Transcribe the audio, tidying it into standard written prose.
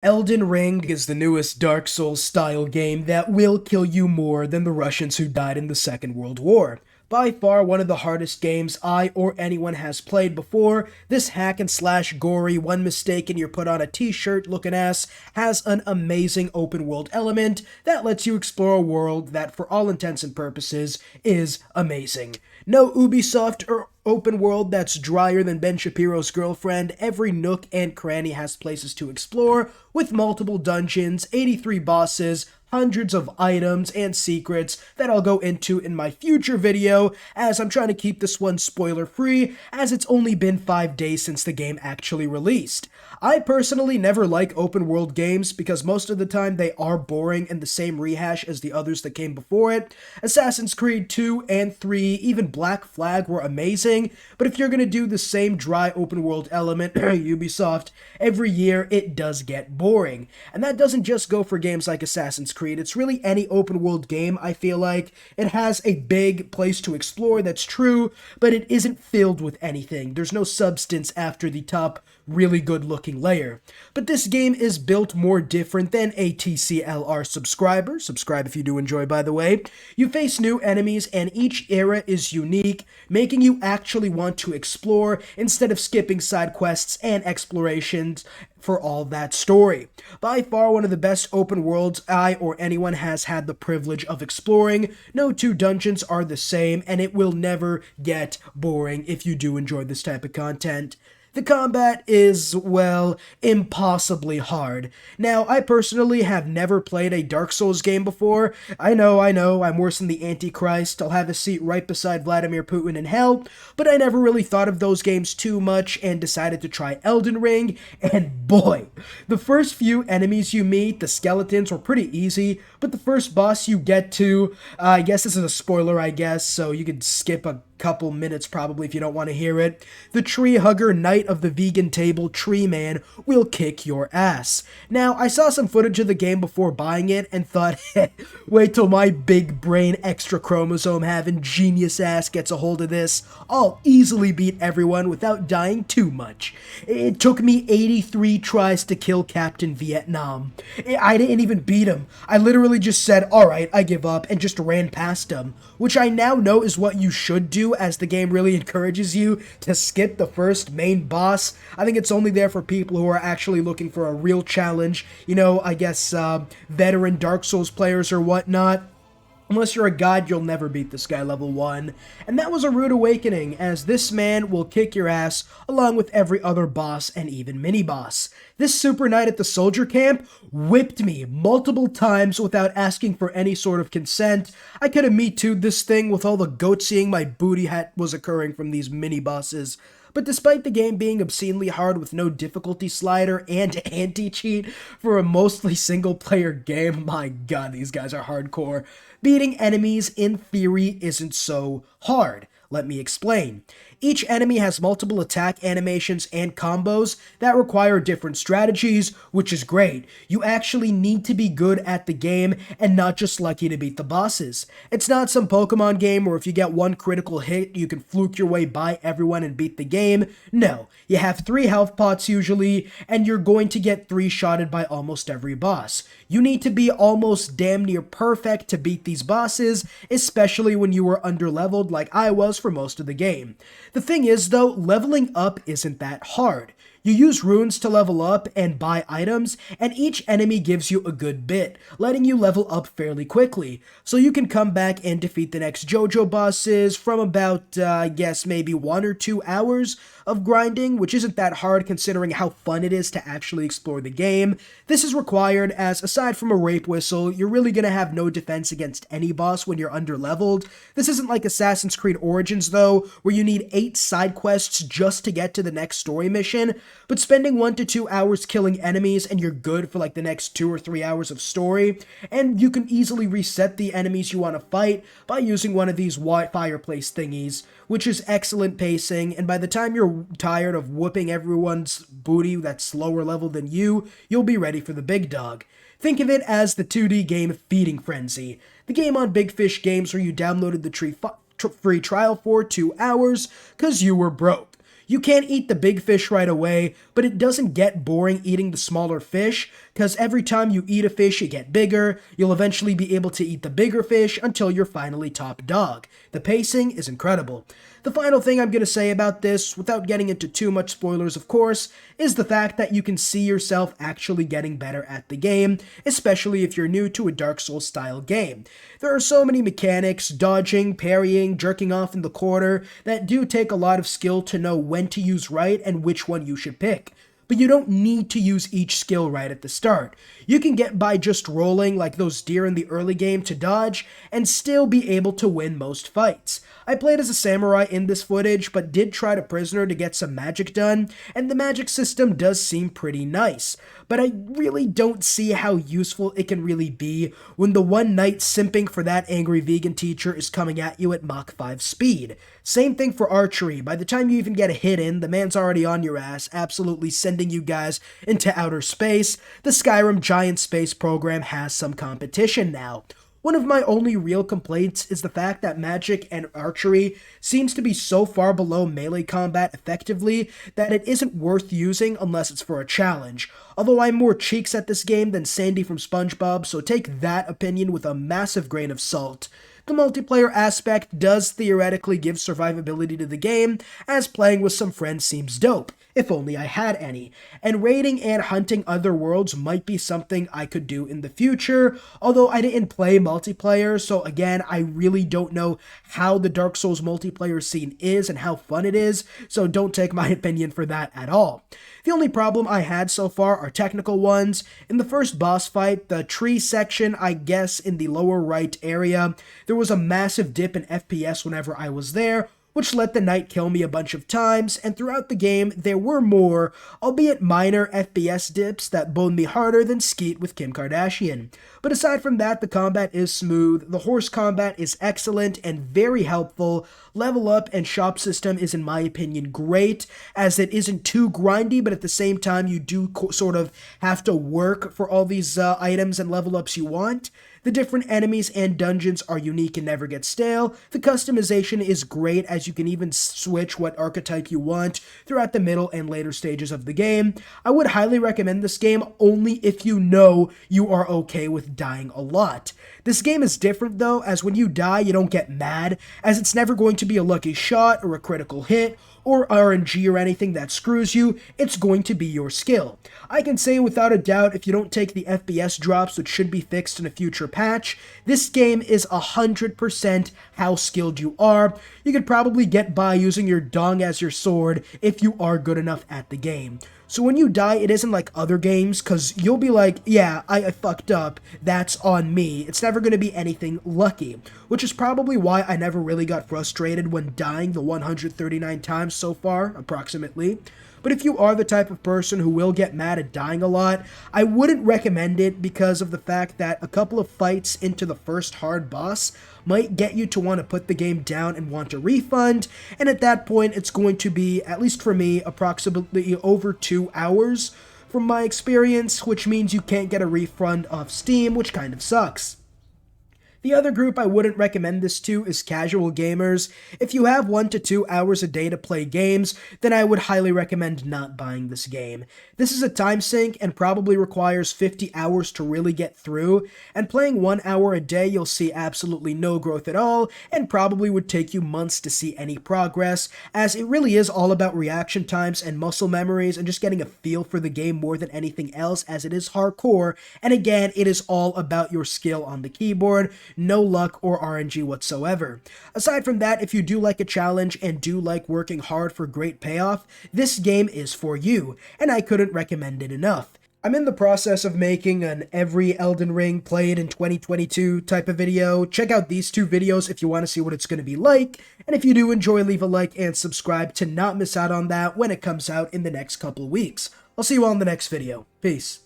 Elden Ring is the newest Dark Souls style game that will kill you more than the Russians who died in the Second World War. By far one of the hardest games I or anyone has played before, this hack and slash gory, one mistake and you're put on a t-shirt looking ass has an amazing open world element that lets you explore a world that for all intents and purposes is amazing. No Ubisoft or open world that's drier than Ben Shapiro's girlfriend. Every nook and cranny has places to explore, with multiple dungeons, 83 bosses, hundreds of items and secrets that I'll go into in my future video, as I'm trying to keep this one spoiler free, as it's only been 5 days since the game actually released. I personally never like open world games because most of the time they are boring and the same rehash as the others that came before it. Assassin's Creed 2 and 3, even Black Flag were amazing, but if you're gonna do the same dry open world element, Ubisoft, every year it does get boring. And that doesn't just go for games like Assassin's Creed, it's really any open world game. I feel like it has a big place to explore, that's true, but it isn't filled with anything. There's no substance after the top really good looking layer. But this game is built more different than a TCLR subscriber. Subscribe if you do enjoy, by the way. You face new enemies and each era is unique, making you actually want to explore instead of skipping side quests and explorations for all that story. By far one of the best open worlds I or anyone has had the privilege of exploring. No two dungeons are the same and it will never get boring if you do enjoy this type of content. The combat is, well, impossibly hard. Now, I personally have never played a Dark Souls game before. I know, I'm worse than the Antichrist. I'll have a seat right beside Vladimir Putin in hell, but I never really thought of those games too much and decided to try Elden Ring, and boy, the first few enemies you meet, the skeletons, were pretty easy, but the first boss you get to, I guess this is a spoiler, so you could skip a couple minutes probably if you don't want to hear it. The tree hugger knight of the vegan table, Tree Man, will kick your ass. Now, I saw some footage of the game before buying it and thought, wait till my big brain extra chromosome having genius ass gets a hold of this. I'll easily beat everyone without dying too much. It took me 83 tries to kill Captain Vietnam. I didn't even beat him. I literally just said, alright, I give up, and just ran past him, which I now know is what you should do, as the game really encourages you to skip the first main boss. I think it's only there for people who are actually looking for a real challenge, veteran Dark Souls players or whatnot. Unless you're a god, you'll never beat this guy level 1. And that was a rude awakening, as this man will kick your ass along with every other boss and even mini-boss. This super knight at the soldier camp whipped me multiple times without asking for any sort of consent. I could have Me Too'd this thing with all the goat-seeing my booty hat was occurring from these mini-bosses. But despite the game being obscenely hard with no difficulty slider and anti-cheat for a mostly single-player game, my god, these guys are hardcore. Beating enemies, in theory, isn't so hard. Let me explain. Each enemy has multiple attack animations and combos that require different strategies, which is great. You actually need to be good at the game and not just lucky to beat the bosses. It's not some Pokemon game where if you get one critical hit, you can fluke your way by everyone and beat the game. No, you have 3 health pots usually, and you're going to get 3-shotted by almost every boss. You need to be almost damn near perfect to beat these bosses, especially when you were underleveled like I was for most of the game. The thing is, though, leveling up isn't that hard. You use runes to level up and buy items, and each enemy gives you a good bit, letting you level up fairly quickly. So you can come back and defeat the next JoJo bosses from about, maybe 1 or 2 hours of grinding, which isn't that hard considering how fun it is to actually explore the game. This is required as, aside from a rape whistle, you're really gonna have no defense against any boss when you're underleveled. This isn't like Assassin's Creed Origins, though, where you need 8 side quests just to get to the next story mission. But spending 1 to 2 hours killing enemies and you're good for like the next 2 or 3 hours of story, and you can easily reset the enemies you want to fight by using one of these fireplace thingies, which is excellent pacing, and by the time you're tired of whooping everyone's booty that's lower level than you, you'll be ready for the big dog. Think of it as the 2D game Feeding Frenzy, the game on Big Fish Games where you downloaded the free trial for 2 hours, cause you were broke. You can't eat the big fish right away, but it doesn't get boring eating the smaller fish, because every time you eat a fish, you get bigger. You'll eventually be able to eat the bigger fish until you're finally top dog. The pacing is incredible. The final thing I'm going to say about this, without getting into too much spoilers of course, is the fact that you can see yourself actually getting better at the game, especially if you're new to a Dark Souls style game. There are so many mechanics, dodging, parrying, jerking off in the corner, that do take a lot of skill to know when to use right and which one you should pick. But you don't need to use each skill right at the start. You can get by just rolling like those deer in the early game to dodge, and still be able to win most fights. I played as a samurai in this footage, but did try to prisoner to get some magic done, and the magic system does seem pretty nice. But I really don't see how useful it can really be when the one knight simping for that angry vegan teacher is coming at you at Mach 5 speed. Same thing for archery. By the time you even get a hit in, the man's already on your ass, absolutely sending you guys into outer space. The Skyrim Giant Space program has some competition now. One of my only real complaints is the fact that magic and archery seems to be so far below melee combat effectively that it isn't worth using unless it's for a challenge. Although I'm more cheeks at this game than Sandy from SpongeBob, so take that opinion with a massive grain of salt. The multiplayer aspect does theoretically give survivability to the game, as playing with some friends seems dope. If only I had any. And raiding and hunting other worlds might be something I could do in the future, although I didn't play multiplayer, so again, I really don't know how the Dark Souls multiplayer scene is and how fun it is, so don't take my opinion for that at all. The only problem I had so far are technical ones. In the first boss fight, the tree section, I guess in the lower right area, there was a massive dip in FPS whenever I was there, which let the knight kill me a bunch of times, and throughout the game, there were more, albeit minor, FPS dips that boned me harder than Skeet with Kim Kardashian. But aside from that, the combat is smooth, the horse combat is excellent and very helpful, level up and shop system is in my opinion great, as it isn't too grindy, but at the same time you do sort of have to work for all these items and level ups you want. The different enemies and dungeons are unique and never get stale. The customization is great, as you can even switch what archetype you want throughout the middle and later stages of the game. I would highly recommend this game only if you know you are okay with dying a lot. This game is different though, as when you die you don't get mad, as it's never going to be a lucky shot or a critical hit or RNG or anything that screws you, it's going to be your skill. I can say without a doubt, if you don't take the FPS drops, which should be fixed in a future patch, this game is 100% how skilled you are. You could probably get by using your dong as your sword if you are good enough at the game. So when you die, it isn't like other games, because you'll be like, yeah, I fucked up, that's on me. It's never going to be anything lucky, which is probably why I never really got frustrated when dying the 139 times so far, approximately. But if you are the type of person who will get mad at dying a lot, I wouldn't recommend it because of the fact that a couple of fights into the first hard boss might get you to want to put the game down and want a refund, and at that point it's going to be, at least for me, approximately over 2 hours from my experience, which means you can't get a refund off Steam, which kind of sucks. The other group I wouldn't recommend this to is casual gamers. If you have 1 to 2 hours a day to play games, then I would highly recommend not buying this game. This is a time sink and probably requires 50 hours to really get through, and playing 1 hour a day you'll see absolutely no growth at all, and probably would take you months to see any progress, as it really is all about reaction times and muscle memories and just getting a feel for the game more than anything else, as it is hardcore, and again, it is all about your skill on the keyboard. No luck or RNG whatsoever. Aside from that, if you do like a challenge and do like working hard for great payoff, this game is for you, and I couldn't recommend it enough. I'm in the process of making an every Elden Ring played in 2022 type of video. Check out these 2 videos if you want to see what it's going to be like, and if you do enjoy, leave a like and subscribe to not miss out on that when it comes out in the next couple of weeks. I'll see you all in the next video. Peace.